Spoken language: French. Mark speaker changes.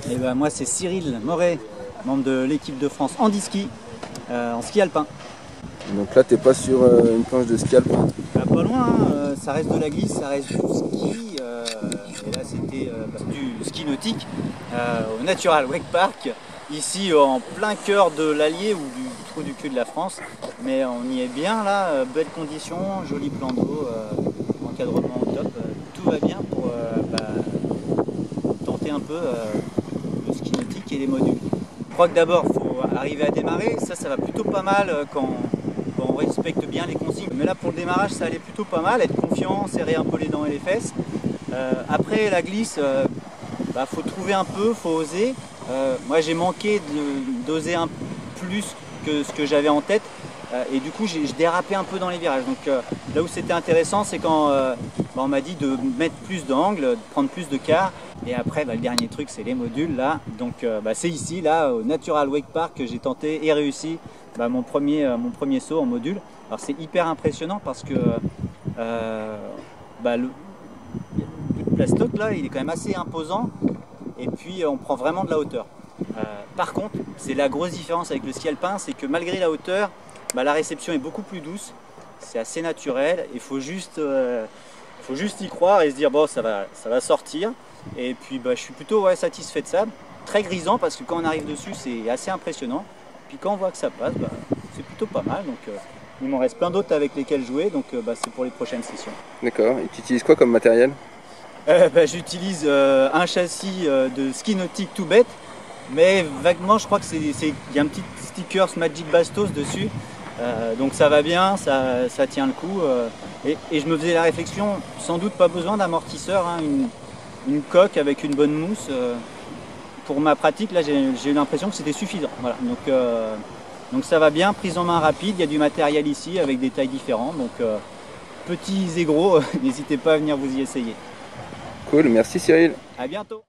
Speaker 1: Et ben moi c'est Cyril Moret, membre de l'équipe de France handiski en ski alpin.
Speaker 2: Donc là t'es pas sur une planche de ski alpin?
Speaker 1: Pas loin, hein, ça reste de la glisse, ça reste du ski. Et là c'était du ski nautique au Natural Wake Park, ici en plein cœur de l'Allier ou du trou du cul de la France. Mais on y est bien là, belles conditions, joli plan d'eau, encadrement au top, tout va bien pour tenter un peu le ski nautique et les modules. Je crois que d'abord il faut arriver à démarrer, ça va plutôt pas mal quand on respecte bien les consignes. Mais là pour le démarrage ça allait plutôt pas mal, être confiant, serrer un peu les dents et les fesses. Après la glisse, faut trouver un peu, faut oser. Moi j'ai manqué d'oser un peu plus que ce que j'avais en tête. Et du coup je dérapais un peu dans les virages. Donc là où c'était intéressant c'est quand on m'a dit de mettre plus d'angle, de prendre plus de quart. Et après le dernier truc c'est les modules là. Donc c'est ici là au Natural Wake Park que j'ai tenté et réussi mon premier saut en module. Alors c'est hyper impressionnant parce que le plastoc là il est quand même assez imposant et puis on prend vraiment de la hauteur. Par contre c'est la grosse différence avec le ski alpin, c'est que malgré la hauteur, la réception est beaucoup plus douce, c'est assez naturel, il faut juste y croire et se dire bon ça va sortir. Et puis je suis plutôt satisfait de ça, très grisant parce que quand on arrive dessus c'est assez impressionnant, puis quand on voit que ça passe c'est plutôt pas mal. Donc il m'en reste plein d'autres avec lesquels jouer, donc c'est pour les prochaines sessions. D'accord, et tu utilises quoi comme matériel? J'utilise un châssis de ski nautique tout bête, mais vaguement je crois que il y a un petit sticker Magic Bastos dessus, donc ça va bien, ça tient le coup. Et je me faisais la réflexion, sans doute pas besoin d'amortisseur, hein, une coque avec une bonne mousse. Pour ma pratique là j'ai eu l'impression que c'était suffisant. Voilà. Donc ça va bien, prise en main rapide, il y a du matériel ici avec des tailles différentes, donc petits et gros, n'hésitez pas à venir vous y essayer.
Speaker 2: Cool, merci Cyril.
Speaker 1: À bientôt.